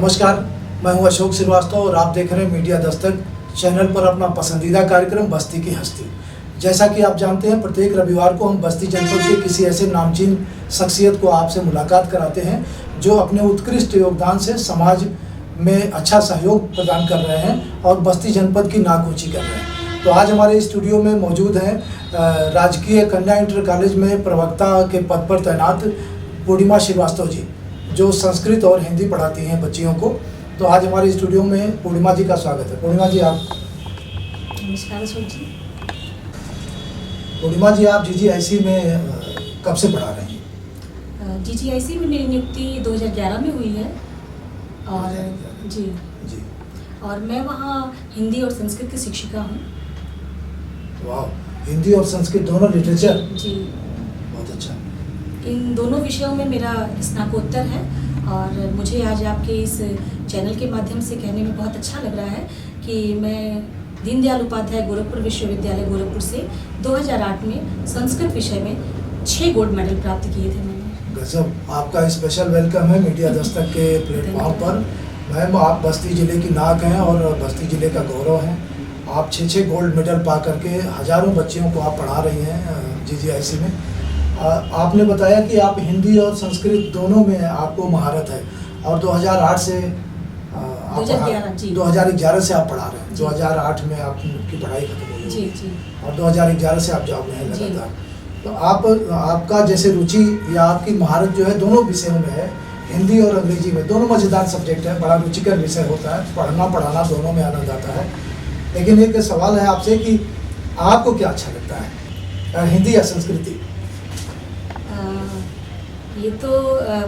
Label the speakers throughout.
Speaker 1: नमस्कार, मैं हूं अशोक श्रीवास्तव और आप देख रहे हैं मीडिया दस्तक चैनल पर अपना पसंदीदा कार्यक्रम बस्ती की हस्ती। जैसा कि आप जानते हैं, प्रत्येक रविवार को हम बस्ती जनपद के किसी ऐसे नामचीन शख्सियत को आपसे मुलाकात कराते हैं जो अपने उत्कृष्ट योगदान से समाज में अच्छा सहयोग प्रदान कर रहे हैं और बस्ती जनपद की नाक ऊँची कर रहे हैं। तो आज हमारे स्टूडियो में मौजूद हैं राजकीय कन्या इंटर कॉलेज में प्रवक्ता के पद पर तैनात पूर्णिमा श्रीवास्तव जी, जो संस्कृत और हिंदी पढ़ाती हैं बच्चियों को। तो आज हमारे स्टूडियो में पूर्णिमा जी का स्वागत है। पूर्णिमा जी, आप
Speaker 2: नमस्कार अशोक जी।
Speaker 1: पूर्णिमा जी, आप जीजीआईसी में कब से पढ़ा रही हैं?
Speaker 2: जीजीआईसी में मेरी नियुक्ति 2011 में हुई है और जी और मैं वहाँ हिंदी और संस्कृत की शिक्षिका हूँ।
Speaker 1: वाह, हिंदी और संस्कृत दोनों लिटरेचर?
Speaker 2: जी,
Speaker 1: बहुत अच्छा।
Speaker 2: इन दोनों विषयों में मेरा स्नातकोत्तर है और मुझे आज आपके इस चैनल के माध्यम से कहने में बहुत अच्छा लग रहा है कि मैं दीनदयाल उपाध्याय गोरखपुर विश्वविद्यालय गोरखपुर से 2008 में संस्कृत विषय में 6 गोल्ड मेडल प्राप्त किए थे मैंने।
Speaker 1: गजब, आपका स्पेशल वेलकम है मीडिया दस्तक के प्लेटफॉर्म पर। मैम, आप बस्ती ज़िले की नाक हैं और बस्ती ज़िले का गौरव हैं। आप 6 गोल्ड मेडल पा करके हज़ारों बच्चियों को आप पढ़ा रही हैं जीजीआईसी में। आपने बताया कि आप हिंदी और संस्कृत दोनों में आपको महारत है और 2008 से 2011 से आप पढ़ा रहे हैं। 2008 में आपकी पढ़ाई खत्म हुई
Speaker 2: जी
Speaker 1: और 2011 से आप जॉब में हैं लगातार। तो आपका जैसे रुचि या आपकी महारत जो है दोनों विषयों में है, हिंदी और अंग्रेजी में। दोनों मज़ेदार सब्जेक्ट है, बड़ा रुचिकर विषय होता है, पढ़ना पढ़ाना दोनों में आनंद आता है। लेकिन एक सवाल है आपसे कि आपको क्या अच्छा लगता है, हिंदी या संस्कृति?
Speaker 2: ये तो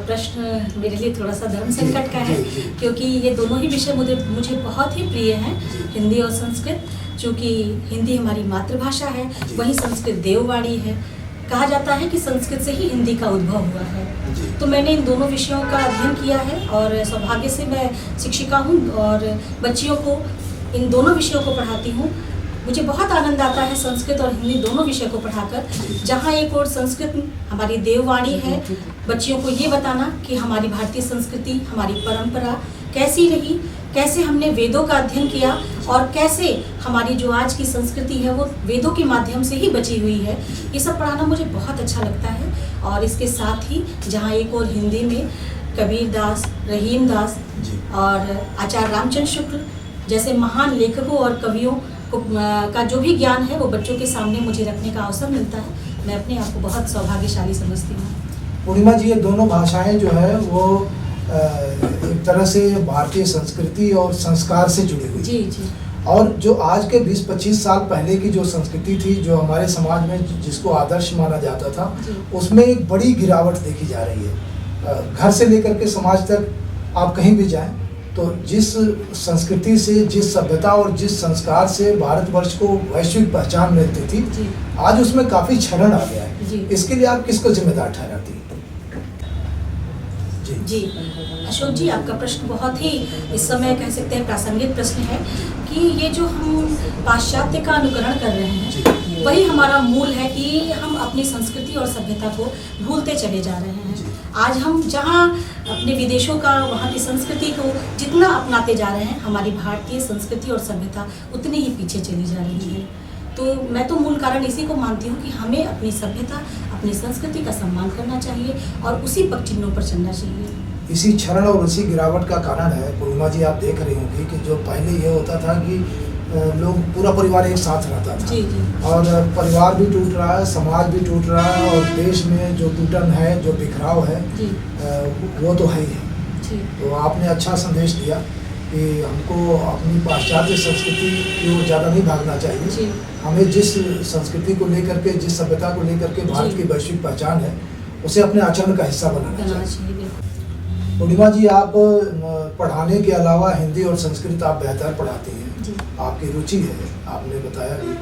Speaker 2: प्रश्न मेरे लिए थोड़ा सा धर्म संकट का है, क्योंकि ये दोनों ही विषय मुझे बहुत ही प्रिय हैं, हिंदी और संस्कृत। चूँकि हिंदी हमारी मातृभाषा है, वहीं संस्कृत देववाणी है। कहा जाता है कि संस्कृत से ही हिंदी का उद्भव हुआ है। तो मैंने इन दोनों विषयों का अध्ययन किया है और सौभाग्य से मैं शिक्षिका हूँ और बच्चियों को इन दोनों विषयों को पढ़ाती हूँ। मुझे बहुत आनंद आता है संस्कृत और हिंदी दोनों विषय को पढ़ाकर, जहाँ एक और संस्कृत हमारी देववाणी है, बच्चियों को ये बताना कि हमारी भारतीय संस्कृति, हमारी परंपरा कैसी रही, कैसे हमने वेदों का अध्ययन किया और कैसे हमारी जो आज की संस्कृति है वो वेदों के माध्यम से ही बची हुई है। ये सब पढ़ाना मुझे बहुत अच्छा लगता है। और इसके साथ ही जहाँ एक और हिंदी में कबीर दास, रहीम दास और आचार्य रामचंद्र शुक्ल जैसे महान लेखकों और कवियों का जो भी ज्ञान है वो बच्चों के सामने मुझे रखने का अवसर मिलता है। मैं अपने आप को बहुत सौभाग्यशाली समझती हूँ।
Speaker 1: पूर्णिमा जी, ये दोनों भाषाएं जो है वो एक तरह से भारतीय संस्कृति और संस्कार से जुड़ी हुई।
Speaker 2: जी।
Speaker 1: और जो आज के 20-25 साल पहले की जो संस्कृति थी, जो हमारे समाज में जिसको आदर्श माना जाता था, उसमें एक बड़ी गिरावट देखी जा रही है। घर से लेकर के समाज तक आप कहीं भी जाएं तो जिस संस्कृति से, जिस सभ्यता और जिस संस्कार से भारतवर्ष को वैश्विक पहचान मिलती थी, आज उसमें काफ़ी क्षरण आ गया है। इसके लिए आप किसको जिम्मेदार ठहराती हैं?
Speaker 2: जी अशोक जी, आपका प्रश्न बहुत ही इस समय कह सकते हैं प्रासंगिक प्रश्न है कि ये जो हम पाश्चात्य का अनुकरण कर रहे हैं वही हमारा मूल है कि हम अपनी संस्कृति और सभ्यता को भूलते चले जा रहे हैं। आज हम जहाँ अपने विदेशों का, वहाँ की संस्कृति को जितना अपनाते जा रहे हैं, हमारी भारतीय संस्कृति और सभ्यता उतनी ही पीछे चली जा रही है। तो मैं तो मूल कारण इसी को मानती हूँ कि हमें अपनी सभ्यता, अपनी संस्कृति का सम्मान करना चाहिए और उसी पग चिन्हों पर चलना चाहिए।
Speaker 1: इसी क्षरण और इसी गिरावट का कारण है पूर्णिमा जी, आप देख रही होंगी कि जो पहले ये होता था कि लोग पूरा परिवार एक साथ रहता था और परिवार भी टूट रहा है, समाज भी टूट रहा है और देश में जो टूटन है, जो बिखराव है, वो तो है ही है। तो आपने अच्छा संदेश दिया कि हमको अपनी पाश्चात्य संस्कृति की ओर ज़्यादा नहीं भागना चाहिए। हमें जिस संस्कृति को लेकर के, जिस सभ्यता को लेकर के भारत की वैश्विक पहचान है, उसे अपने आचरण का हिस्सा बनाना चाहिए। पूर्णिमा जी, आप पढ़ाने के अलावा हिंदी और संस्कृत आप बेहतर पढ़ाती हैं, आपकी रुचि है, आपने बताया भी।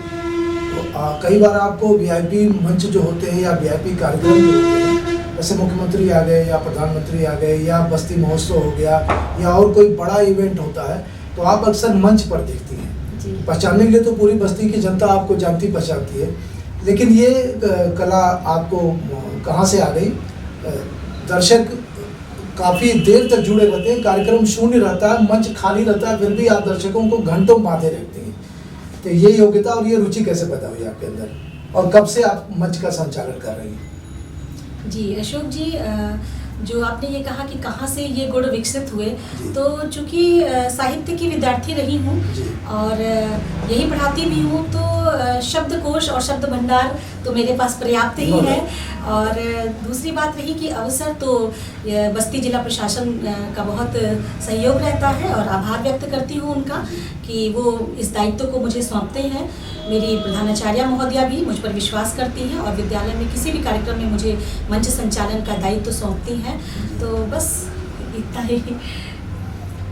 Speaker 1: तो कई बार आपको वीआईपी मंच जो होते हैं या वीआईपी कार्यक्रम जो होते हैं, जैसे मुख्यमंत्री आ गए या प्रधानमंत्री आ गए या बस्ती महोत्सव हो गया या और कोई बड़ा इवेंट होता है, तो आप अक्सर मंच पर देखती हैं। पहचानने के लिए तो पूरी बस्ती की जनता आपको जानती पहचानती है, लेकिन ये कला आपको कहाँ से आ गई? दर्शक काफ़ी देर तक जुड़े रहते हैं, कार्यक्रम शून्य रहता है, मंच खाली रहता है, फिर भी आप दर्शकों को घंटों बांधे रखते हैं। तो ये योग्यता और ये रुचि कैसे पैदा हुई आपके अंदर, और कब से आप मंच का संचालन कर रही हैं?
Speaker 2: जी अशोक जी, जो आपने ये कहा कि कहाँ से ये गुण विकसित हुए, तो चूँकि साहित्य की विद्यार्थी रही हूँ और यही पढ़ाती भी हूँ, तो शब्दकोश और शब्द भंडार तो मेरे पास पर्याप्त ही है। और दूसरी बात रही कि अवसर, तो बस्ती जिला प्रशासन का बहुत सहयोग रहता है और आभार व्यक्त करती हूँ उनका कि वो इस दायित्व को मुझे सौंपते हैं। मेरी प्रधानाचार्य महोदया भी मुझ पर विश्वास करती हैं और विद्यालय में किसी भी कार्यक्रम में मुझे मंच संचालन का दायित्व सौंपती हैं। तो बस इतना ही।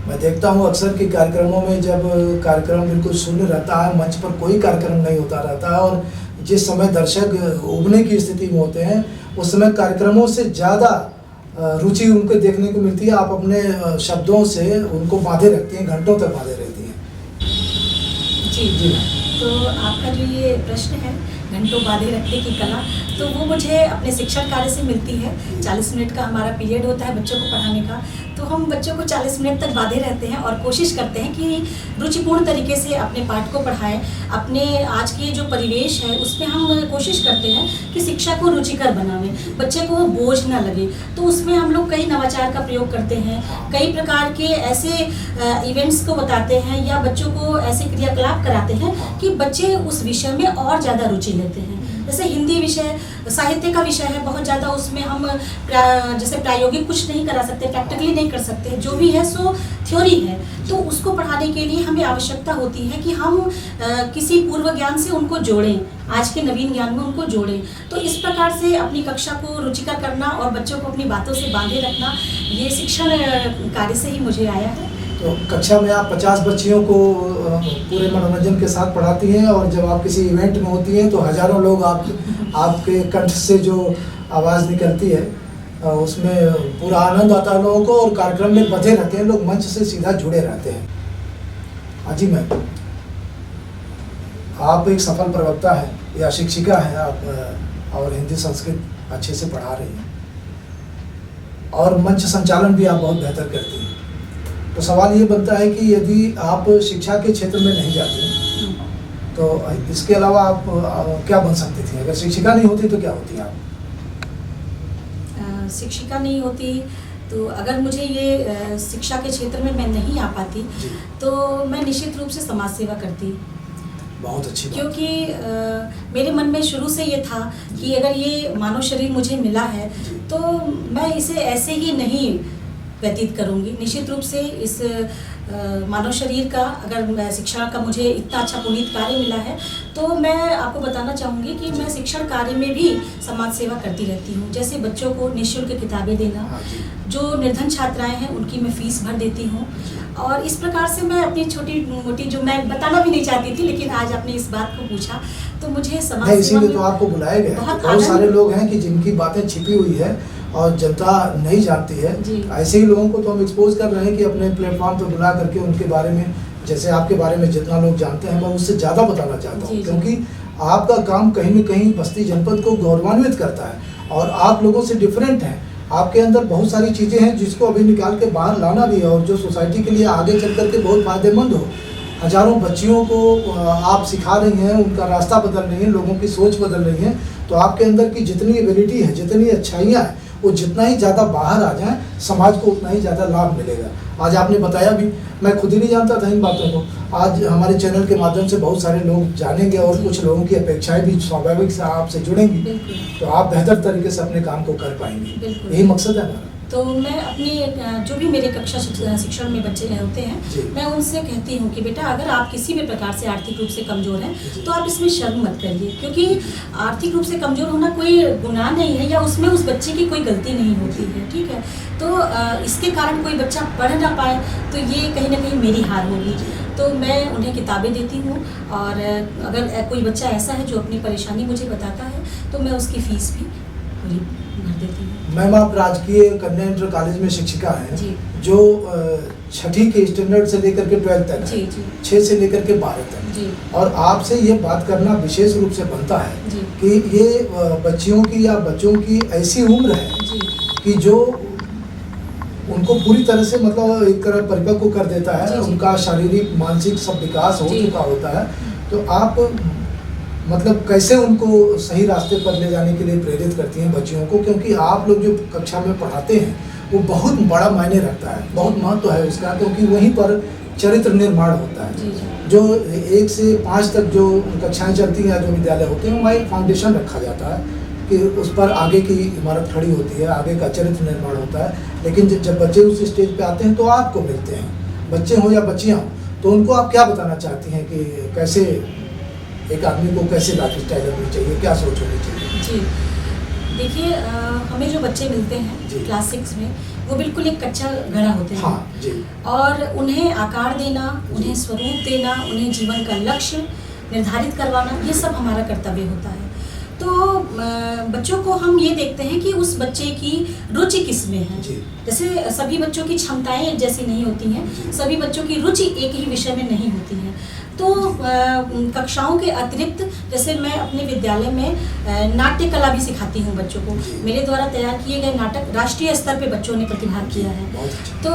Speaker 1: मैं देखता हूँ अक्सर कि कार्यक्रमों में जब कार्यक्रम बिल्कुल शून्य रहता है, मंच पर कोई कार्यक्रम नहीं होता रहता है, और जिस समय दर्शक उबने की स्थिति में होते हैं, उस समय कार्यक्रमों से ज़्यादा रुचि उनको देखने को मिलती है। आप अपने शब्दों से उनको बांधे रखती हैं, घंटों तक बांधे रहती हैं।
Speaker 2: जी जी। तो आपका जो ये प्रश्न है घंटों बांधे रखने की कला, तो वो मुझे अपने शिक्षण कार्य से मिलती है। 40 मिनट का हमारा पीरियड होता है बच्चों को पढ़ाने का, तो हम बच्चों को 40 मिनट तक बांधे रहते हैं और कोशिश करते हैं कि रुचिपूर्ण तरीके से अपने पाठ को पढ़ाएं। अपने आज के जो परिवेश है उसमें हम कोशिश करते हैं कि शिक्षा को रुचिकर बनावें, बच्चे को बोझ ना लगे। तो उसमें हम लोग कई नवाचार का प्रयोग करते हैं, कई प्रकार के ऐसे इवेंट्स को बताते हैं या बच्चों को ऐसे क्रियाकलाप कराते हैं कि बच्चे उस विषय में और ज़्यादा रुचि लेते हैं। जैसे हिंदी विषय साहित्य का विषय है, बहुत ज़्यादा उसमें हम जैसे प्रायोगिक कुछ नहीं करा सकते, प्रैक्टिकली नहीं कर सकते, जो भी है सो थ्योरी है। तो उसको पढ़ाने के लिए हमें आवश्यकता होती है कि हम किसी पूर्व ज्ञान से उनको जोड़ें, आज के नवीन ज्ञान में उनको जोड़ें। तो इस प्रकार से अपनी कक्षा को रुचिकर करना और बच्चों को अपनी बातों से बांधे रखना, ये शिक्षण कार्य से ही मुझे आया है।
Speaker 1: तो कक्षा में आप 50 बच्चियों को पूरे मनोरंजन के साथ पढ़ाती हैं, और जब आप किसी इवेंट में होती हैं तो हज़ारों लोग आपके कंठ से जो आवाज़ निकलती है उसमें पूरा आनंद आता है लोगों को, और कार्यक्रम में बंधे रहते हैं लोग, मंच से सीधा जुड़े रहते हैं। अजी मैम, आप एक सफल प्रवक्ता हैं या शिक्षिका हैं आप, और हिंदी संस्कृत अच्छे से पढ़ा रही हैं, और मंच संचालन भी आप बहुत बेहतर करती हैं। तो सवाल ये बनता है कि यदि आप शिक्षा के क्षेत्र में नहीं जाती तो इसके अलावा आप क्या बन सकती थी? अगर शिक्षिका नहीं होती तो क्या होती आप?
Speaker 2: शिक्षिका नहीं होती तो अगर मुझे ये शिक्षा के क्षेत्र में मैं नहीं आ पाती तो मैं निश्चित रूप से समाज सेवा करती।
Speaker 1: बहुत अच्छी बात।
Speaker 2: क्योंकि मेरे मन में शुरू से ये था कि अगर ये मानव शरीर मुझे मिला है तो मैं इसे ऐसे ही नहीं व्यतीत करूंगी। निश्चित रूप से इस मानव शरीर का अगर शिक्षा का मुझे इतना अच्छा पुनीत कार्य मिला है तो मैं आपको बताना चाहूँगी कि मैं शिक्षण कार्य में भी समाज सेवा करती रहती हूँ। जैसे बच्चों को निःशुल्क किताबें देना, जो निर्धन छात्राएं हैं उनकी मैं फीस भर देती हूँ, और इस प्रकार से मैं अपनी छोटी मोटी, जो मैं बताना भी नहीं चाहती थी लेकिन आज आपने इस बात को पूछा तो मुझे समाज सेवा,
Speaker 1: इसीलिए तो आपको बुलाया गया। बहुत सारे लोग हैं कि जिनकी बातें छिपी हुई है और जनता नहीं जानती है। ऐसे ही लोगों को तो हम एक्सपोज कर रहे हैं कि अपने प्लेटफॉर्म पर बुला करके उनके बारे में, जैसे आपके बारे में जितना लोग जानते हैं मैं उससे ज़्यादा बताना चाहता हूँ, क्योंकि आपका काम कहीं न कहीं बस्ती जनपद को गौरवान्वित करता है और आप लोगों से डिफरेंट हैं। आपके अंदर बहुत सारी चीज़ें हैं जिसको अभी निकाल के बाहर लाना भी है, और जो सोसाइटी के लिए आगे चल कर के बहुत फायदेमंद हो। हजारों बच्चियों को आप सिखा रही हैं, उनका रास्ता बदल रही हैं, लोगों की सोच बदल रही है। तो आपके अंदर की जितनी एबिलिटी है, जितनी अच्छाइयाँ हैं, वो जितना ही ज़्यादा बाहर आ जाए समाज को उतना ही ज़्यादा लाभ मिलेगा। आज आपने बताया भी, मैं खुद ही नहीं जानता था इन बातों को। आज हमारे चैनल के माध्यम से बहुत सारे लोग जानेंगे और कुछ लोगों की अपेक्षाएं भी स्वाभाविक से आपसे जुड़ेंगी, तो आप बेहतर तरीके से अपने काम को कर पाएंगे। यही मकसद है हमारा।
Speaker 2: तो मैं अपनी जो भी मेरे कक्षा शिक्षण में बच्चे होते हैं मैं उनसे कहती हूँ कि बेटा अगर आप किसी भी प्रकार से आर्थिक रूप से कमज़ोर हैं तो आप इसमें शर्म मत करिए, क्योंकि आर्थिक रूप से कमज़ोर होना कोई गुनाह नहीं है या उसमें उस बच्चे की कोई गलती नहीं होती है, ठीक है। तो इसके कारण कोई बच्चा पढ़ ना पाए तो ये कहीं ना कहीं मेरी हार होगी। तो मैं उन्हें किताबें देती हूँ, और अगर कोई बच्चा ऐसा है जो अपनी परेशानी मुझे बताता है तो मैं उसकी फ़ीस भी पूरी भर देती हूँ।
Speaker 1: मैम, आप राजकीय कन्या इंटर कॉलेज में शिक्षिका हैं जो 6ठी के स्टैंडर्ड से लेकर के 12th तक है, 6 से लेकर के 12 तक, और आपसे ये बात करना विशेष रूप से बनता है कि ये बच्चियों की या बच्चों की ऐसी उम्र है कि जो उनको पूरी तरह से मतलब एक तरह परिपक्व कर देता है,
Speaker 2: जी, जी।
Speaker 1: उनका शारीरिक मानसिक सब विकास हो
Speaker 2: जी।
Speaker 1: चुका होता है। तो आप मतलब कैसे उनको सही रास्ते पर ले जाने के लिए प्रेरित करती हैं बच्चियों को, क्योंकि आप लोग जो कक्षा में पढ़ाते हैं वो बहुत बड़ा मायने रखता है, बहुत महत्व है उसका, क्योंकि वहीं पर चरित्र निर्माण होता है।
Speaker 2: जी, जी।
Speaker 1: जो 1 से 5 तक जो कक्षाएं चलती हैं या जो विद्यालय होते हैं वहाँ एक फाउंडेशन रखा जाता है कि उस पर आगे की इमारत खड़ी होती है, आगे का चरित्र निर्माण होता है। लेकिन जब बच्चे उस स्टेज पे आते हैं तो आपको मिलते हैं, बच्चे हों या बच्चियाँ हों, तो उनको आप क्या बताना चाहती हैं कि कैसे एक आदमी को कैसे लाइफ स्टाइल रखनी चाहिए, क्या सोच होनी चाहिए?
Speaker 2: जी, देखिए हमें जो बच्चे मिलते
Speaker 1: जी।
Speaker 2: हैं क्लास 6 में, वो बिल्कुल एक कच्चा घड़ा होते हैं।
Speaker 1: हाँ जी।
Speaker 2: और उन्हें आकार देना, उन्हें स्वरूप देना, उन्हें जीवन का लक्ष्य निर्धारित करवाना, ये सब हमारा कर्तव्य होता है। तो बच्चों को हम ये देखते हैं कि उस बच्चे की रुचि किस में है।
Speaker 1: जी।
Speaker 2: जैसे सभी बच्चों की क्षमताएं एक जैसी नहीं होती हैं,
Speaker 1: जी।
Speaker 2: सभी बच्चों की रुचि एक ही विषय में नहीं होती है। तो कक्षाओं के अतिरिक्त जैसे मैं अपने विद्यालय में नाट्य कला भी सिखाती हूँ बच्चों को।
Speaker 1: जी।
Speaker 2: मेरे द्वारा तैयार किए गए नाटक राष्ट्रीय स्तर पे बच्चों ने प्रतिभाग किया है।
Speaker 1: बहुत अच्छा।
Speaker 2: तो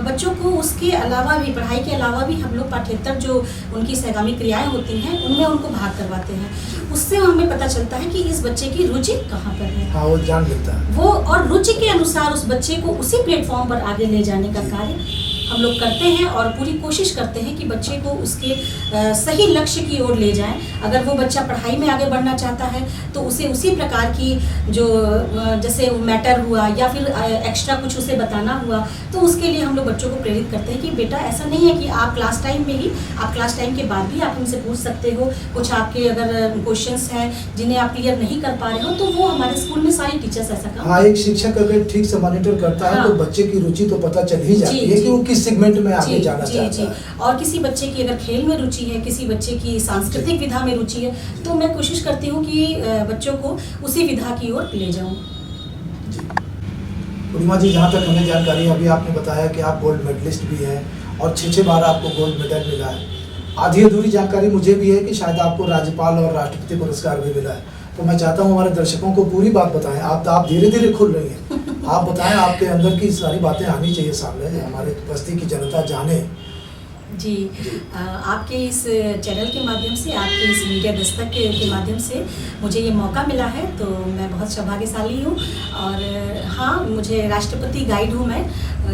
Speaker 2: बच्चों को उसके अलावा भी, पढ़ाई के अलावा भी हम लोग पाठ्येतर जो उनकी सहगामी क्रियाएं होती हैं उनमें उनको भाग करवाते हैं। उससे हमें पता चलता है कि इस बच्चे की रुचि कहाँ पर है।
Speaker 1: हाँ, वो जान लेता है
Speaker 2: वो और रुचि के अनुसार उस बच्चे को उसी प्लेटफॉर्म पर आगे ले जाने का कार्य हम लोग करते हैं और पूरी कोशिश करते हैं कि बच्चे को उसके सही लक्ष्य की ओर ले जाएं। अगर वो बच्चा पढ़ाई में आगे बढ़ना चाहता है तो उसे उसी प्रकार की जो जैसे मैटर हुआ या फिर एक्स्ट्रा कुछ उसे बताना हुआ, तो उसके लिए हम लोग बच्चों को प्रेरित करते हैं कि बेटा ऐसा नहीं है कि आप क्लास टाइम में ही, आप क्लास टाइम के बाद भी आप उनसे पूछ सकते हो। कुछ आपके अगर क्वेश्चंस हैं जिन्हें आप क्लियर नहीं कर पा रहे हो, तो वो हमारे स्कूल में सारी टीचर्स ऐसा काम।
Speaker 1: हाँ, एक शिक्षक अगर ठीक से मॉनिटर करता है तो बच्चे की रुचि तो पता चल ही जाती है कि वो किस सेगमेंट में आगे जाना चाहता है।
Speaker 2: और किसी बच्चे की अगर खेल में रुचि है, किसी बच्चे की सांस्कृतिक विधा में रुचि है, तो मैं कोशिश करती हूँ कि बच्चों को उसी विधा की ओर ले जाऊँ।
Speaker 1: जी। पूर्णिमा जी, जहाँ तक हमें जानकारी है, अभी आपने बताया कि आप गोल्ड मेडलिस्ट भी हैं और 6 बार आपको गोल्ड मेडल मिला है। आधी अधूरी जानकारी मुझे भी है कि शायद आपको राज्यपाल और राष्ट्रपति पुरस्कार भी मिला है। तो मैं चाहता हूँ हमारे दर्शकों को पूरी बात बताएं। आप धीरे धीरे खुल रही हैं, आप बताएं, आपके अंदर की सारी बातें आनी चाहिए सामने, हमारे बस्ती की जनता जाने।
Speaker 2: जी, आपके इस चैनल के माध्यम से, आपके इस मीडिया दस्तक के माध्यम से मुझे ये मौका मिला है, तो मैं बहुत सौभाग्यशाली हूँ। और हाँ, मुझे राष्ट्रपति गाइड हूँ मैं,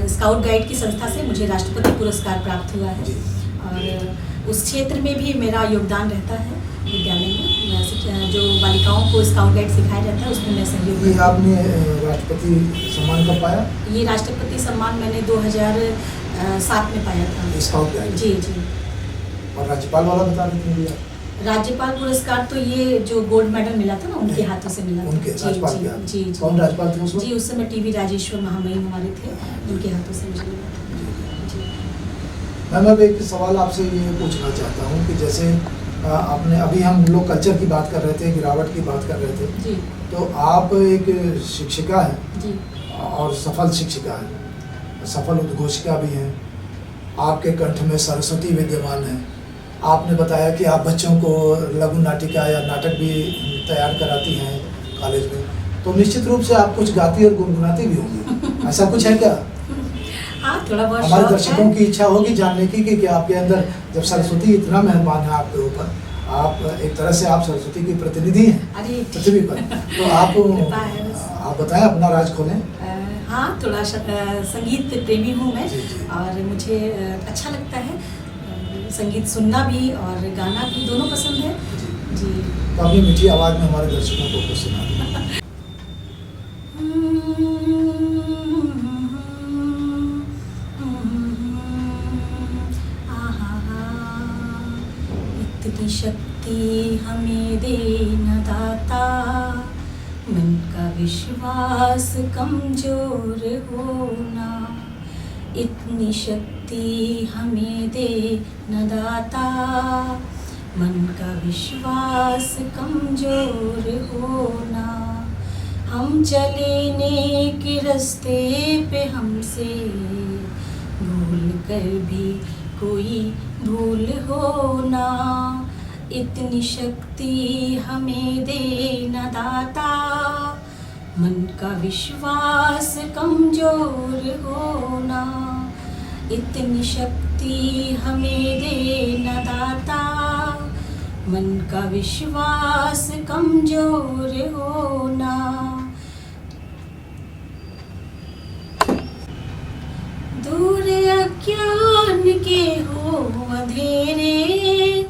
Speaker 2: स्काउट गाइड की संस्था से मुझे राष्ट्रपति पुरस्कार प्राप्त हुआ है। और उस क्षेत्र में भी मेरा योगदान रहता है। विद्यालय में जो बालिकाओं को स्काउट गाइड सिखाया जाता है उसमें मैं सहयोग।
Speaker 1: ये आपने राष्ट्रपति सम्मान कब पाया?
Speaker 2: ये राष्ट्रपति सम्मान मैंने 2007 में पाया था।
Speaker 1: Scout guide?
Speaker 2: जी जी।
Speaker 1: और राज्यपाल वाला बता रहे थे?
Speaker 2: राज्यपाल पुरस्कार तो ये जो गोल्ड मेडल मिला था ना, उनके हाथों से मिला था।
Speaker 1: उनके राज्यपाल के हाथ?
Speaker 2: जी।
Speaker 1: कौन राज्यपाल थे उसमें?
Speaker 2: जी, उस समय टीवी राजेश्वर महामहिम हमारे थे, उनके हाथों से मुझे मिला था।
Speaker 1: मैं अब एक सवाल आपसे ये पूछना चाहता हूँ कि जैसे आपने अभी हम लोग कल्चर की बात कर रहे थे, गिरावट की बात कर रहे थे
Speaker 2: जी।
Speaker 1: तो आप एक शिक्षिका हैं
Speaker 2: जी।
Speaker 1: और सफल शिक्षिका हैं, सफल उद्घोषिका भी हैं, आपके कंठ में सरस्वती विद्यमान है। आपने बताया कि आप बच्चों को लघु नाटिका या नाटक भी तैयार कराती हैं कॉलेज में, तो निश्चित रूप से आप कुछ गाती और गुनगुनाती भी होंगी, ऐसा कुछ है क्या?
Speaker 2: हाँ, थोड़ा बहुत
Speaker 1: हमारे
Speaker 2: शौक
Speaker 1: दर्शकों
Speaker 2: है।
Speaker 1: की इच्छा होगी जानने की कि आपके अंदर जब सरस्वती इतना मेहरबान है आपके ऊपर, आप एक तरह से आप सरस्वती की प्रतिनिधि हैं पृथ्वी पर, तो आप बताएं, अपना राज खोलें।
Speaker 2: हाँ, थोड़ा संगीत प्रेमी हूँ मैं।
Speaker 1: जी, जी।
Speaker 2: और मुझे अच्छा लगता है संगीत सुनना भी और गाना भी, दोनों पसंद है जी।
Speaker 1: तो अपनी मीठी आवाज़ में हमारे दर्शकों को कुछ सुना दें।
Speaker 2: इतनी शक्ति हमें दे न दाता, मन का विश्वास कमजोर होना। इतनी शक्ति हमें दे न दाता, मन का विश्वास कमजोर होना। हम चले नेक रास्ते पे हमसे भूल कर भी कोई भूल होना। इतनी शक्ति हमें दे न दाता, मन का विश्वास कमजोर कमजोर होना, इतनी शक्ति हमें देना दाता, मन का विश्वास कमजोर होना। दूर अज्ञान के हो अंधेरे,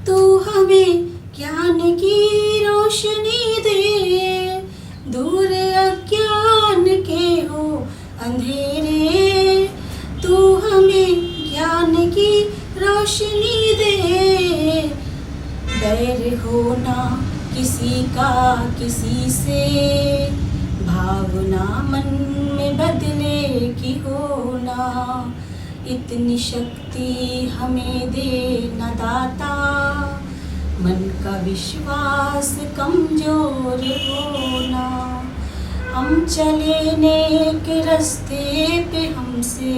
Speaker 2: तू हमें ज्ञान की रोशनी दे। दूर अज्ञान के हो अंधेरे, तू हमें ज्ञान की रोशनी दे। बैर होना किसी का किसी से, भावना मन में बदले की होना, इतनी शक्ति हमें देना दाता, मन का विश्वास कमजोर होना। हम चले नेक रास्ते पे हमसे,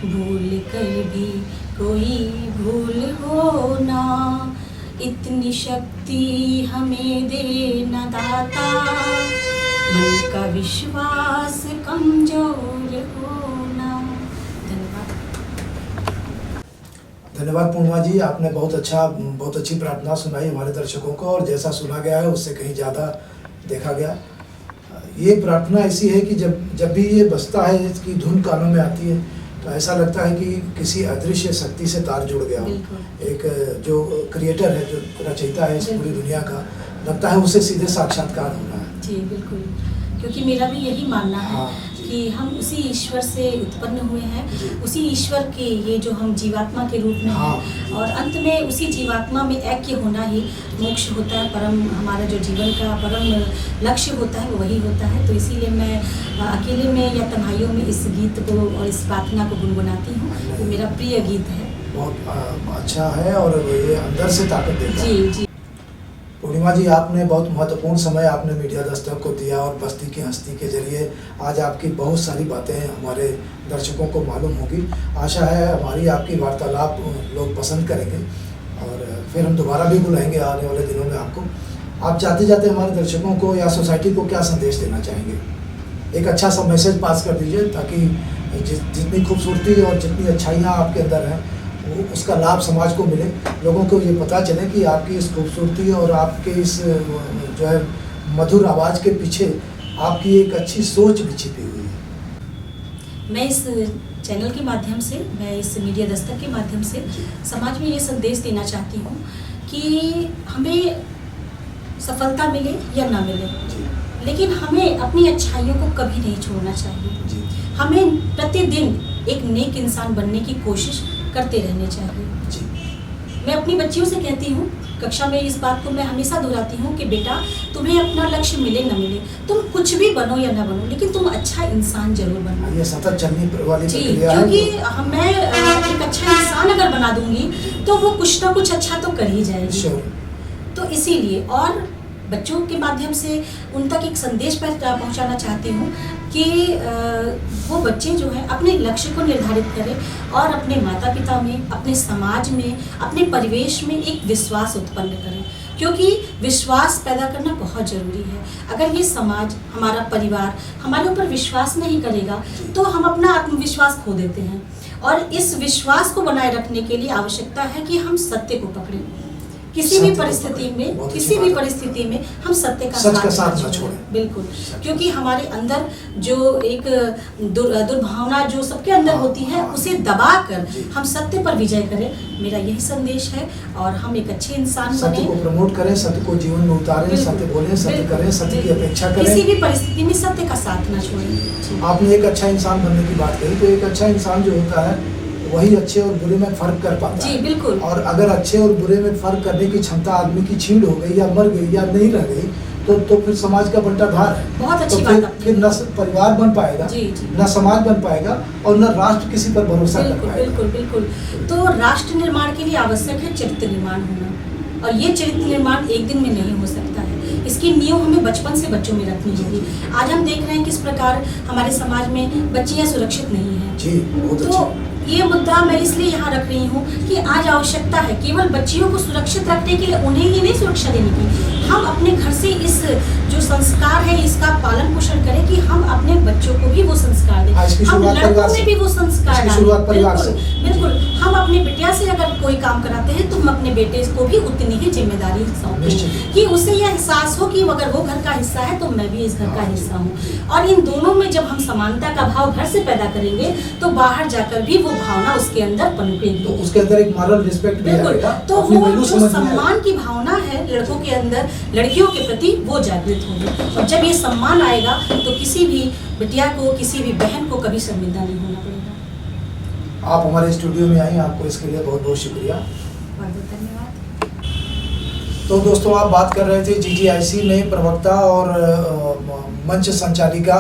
Speaker 2: भूल कर भी कोई भूल होना, इतनी शक्ति हमें देना दाता, मन का विश्वास कमजोर होना। धन्यवाद।
Speaker 1: धन्यवाद पूर्णिमा जी, आपने बहुत अच्छी प्रार्थना सुनाई हमारे दर्शकों को, और जैसा सुना गया है उससे कहीं ज़्यादा देखा गया। ये प्रार्थना ऐसी है कि जब भी ये बजता है, इसकी धुन कानों में आती है, तो ऐसा लगता है कि किसी अदृश्य शक्ति से तार जुड़ गया हो। एक जो क्रिएटर है, जो रचयिता है इस पूरी दुनिया का, लगता है उसे सीधे साक्षात्कार हो रहा है।
Speaker 2: जी बिल्कुल, क्योंकि मेरा भी यही मानना है कि हम उसी ईश्वर से उत्पन्न हुए हैं, उसी ईश्वर के ये जो हम जीवात्मा के रूप में हैं, और अंत में उसी जीवात्मा में ऐक्य होना ही मोक्ष होता है। परम हमारा जो जीवन का परम लक्ष्य होता है वो वही होता है। तो इसीलिए मैं अकेले में या तन्हाइयों में इस गीत को और इस प्रार्थना को गुनगुनाती हूँ। वो मेरा प्रिय गीत है,
Speaker 1: बहुत अच्छा है और ये अंदर से ताकत देता है।
Speaker 2: जी जी।
Speaker 1: पूर्णिमा जी, आपने बहुत महत्वपूर्ण समय आपने मीडिया दस्तक को दिया, और बस्ती की हस्ती के जरिए आज आपकी बहुत सारी बातें हमारे दर्शकों को मालूम होगी। आशा है हमारी आपकी वार्तालाप लोग पसंद करेंगे, और फिर हम दोबारा भी बुलाएंगे आने वाले दिनों में आपको। आप जाते जाते हमारे दर्शकों को या सोसाइटी को क्या संदेश देना चाहेंगे? एक अच्छा सा मैसेज पास कर दीजिए, ताकि जितनी खूबसूरती और जितनी अच्छाइयाँ आपके अंदर हैं उसका लाभ समाज को मिले, लोगों को ये पता चले कि आपकी इस खूबसूरती और आपके इस जो है मधुर आवाज़ के पीछे आपकी एक अच्छी सोच भी छिपी हुई है।
Speaker 2: मैं इस चैनल के माध्यम से, मैं इस मीडिया दस्तक के माध्यम से समाज में ये संदेश देना चाहती हूँ कि हमें सफलता मिले या ना मिले, लेकिन हमें अपनी अच्छाइयों को कभी नहीं छोड़ना चाहिए। हमें प्रतिदिन एक नेक इंसान बनने की कोशिश करते रहने चाहिए। मैं अपनी बच्चियों से कहती हूँ, कक्षा में इस बात को मैं हमेशा दोहराती हूँ कि बेटा, तुम्हें अपना लक्ष्य मिले न मिले, तुम कुछ भी बनो या ना बनो, लेकिन तुम अच्छा इंसान जरूर बनो।
Speaker 1: ये सतत चलने वाली
Speaker 2: प्रक्रिया है। क्योंकि मैं एक अच्छा इंसान अगर बना दूंगी तो वो कुछ ना कुछ अच्छा तो कर ही जाएगी। तो इसीलिए, और बच्चों के माध्यम से उन तक एक संदेश पहुंचाना चाहती हूँ कि वो बच्चे जो हैं अपने लक्ष्य को निर्धारित करें, और अपने माता पिता में, अपने समाज में, अपने परिवेश में एक विश्वास उत्पन्न करें, क्योंकि विश्वास पैदा करना बहुत ज़रूरी है। अगर ये समाज, हमारा परिवार हमारे ऊपर विश्वास नहीं करेगा तो हम अपना आत्मविश्वास खो देते हैं, और इस विश्वास को बनाए रखने के लिए आवश्यकता है कि हम सत्य को पकड़ें। किसी भी परिस्थिति में हम सत्य का साथ न छोड़ें। बिल्कुल, क्योंकि हमारे अंदर जो एक दुर्भावना जो सबके अंदर होती है, उसे दबाकर हम सत्य पर विजय करें। मेरा यही संदेश है, और हम एक अच्छे इंसान बने,
Speaker 1: सत्य को प्रमोट करें, सत्य को जीवन में उतारें, सत्य बोलें, सत्य करें, सत्य की अपेक्षा करें,
Speaker 2: किसी भी परिस्थिति में सत्य का साथ न छोड़ें।
Speaker 1: आपने एक अच्छा इंसान बनने की बात कही, तो एक अच्छा इंसान जो होता है वही अच्छे और बुरे में फर्क कर पाता है।
Speaker 2: जी बिल्कुल।
Speaker 1: और अगर अच्छे और बुरे में फर्क करने की क्षमता आदमी की छीन हो गई, या मर गई, या नहीं रह गई, तो फिर समाज का बंटाधार है।
Speaker 2: बहुत अच्छी
Speaker 1: तो
Speaker 2: बात।
Speaker 1: फिर न परिवार बन पाएगा, न समाज बन पाएगा, और न राष्ट्र किसी पर भरोसा कर पाएगा।
Speaker 2: बिल्कुल बिल्कुल। तो राष्ट्र निर्माण के लिए आवश्यक है चरित्र निर्माण होना, और ये चरित्र निर्माण एक दिन में नहीं हो सकता है। इसकी नींव हमें बचपन से बच्चों में रखनी होगी। आज हम देख रहे हैं किस प्रकार हमारे समाज में बच्चियां सुरक्षित नहीं हैं।
Speaker 1: जी, बहुत
Speaker 2: तो ये मुद्दा मैं इसलिए यहाँ रख रही हूँ कि आज आवश्यकता है केवल बच्चियों को सुरक्षित रखने के लिए, उन्हें ही नहीं सुरक्षा देने की, हम अपने घर से इस जो संस्कार है इसका पालन पोषण करें कि हम अपने बच्चों को भी वो
Speaker 1: परिवार
Speaker 2: में भी वो संस्कार
Speaker 1: इसकी शुरुआत परिवार से।
Speaker 2: बिल्कुल। हम अपने बिटिया से अगर कोई काम कराते हैं तो हम अपने बेटे को भी उतनी ही जिम्मेदारी सौंपते हैं कि उसे यह एहसास हो कि अगर वो घर का हिस्सा है तो मैं भी इस घर का हिस्सा हूँ। और इन दोनों में जब हम समानता का भाव घर से पैदा करेंगे तो बाहर जाकर भी वो भावना उसके अंदर पनपेगी,
Speaker 1: तो उसके अंदर एक मॉरल रिस्पेक्ट भी आएगा,
Speaker 2: तो वो जो सम्मान की भावना है लड़कों के अंदर लड़कियों के प्रति वो जागृत होगी। और जब ये सम्मान आएगा तो किसी भी बिटिया को, किसी भी बहन को कभी शर्मिंदा नहीं होना पड़ेगा।
Speaker 1: आप हमारे स्टूडियो में आई, आपको इसके लिए बहुत बहुत शुक्रिया,
Speaker 2: बहुत बहुत धन्यवाद।
Speaker 1: तो दोस्तों आप बात कर रहे थे GGIC में प्रवक्ता और मंच संचालिका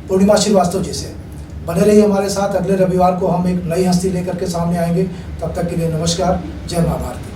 Speaker 1: पूर्णिमा श्रीवास्तव जी से। बने रहिए हमारे साथ, अगले रविवार को हम एक नई हस्ती लेकर के सामने आएंगे। तब तक के लिए नमस्कार, जय मां भारती।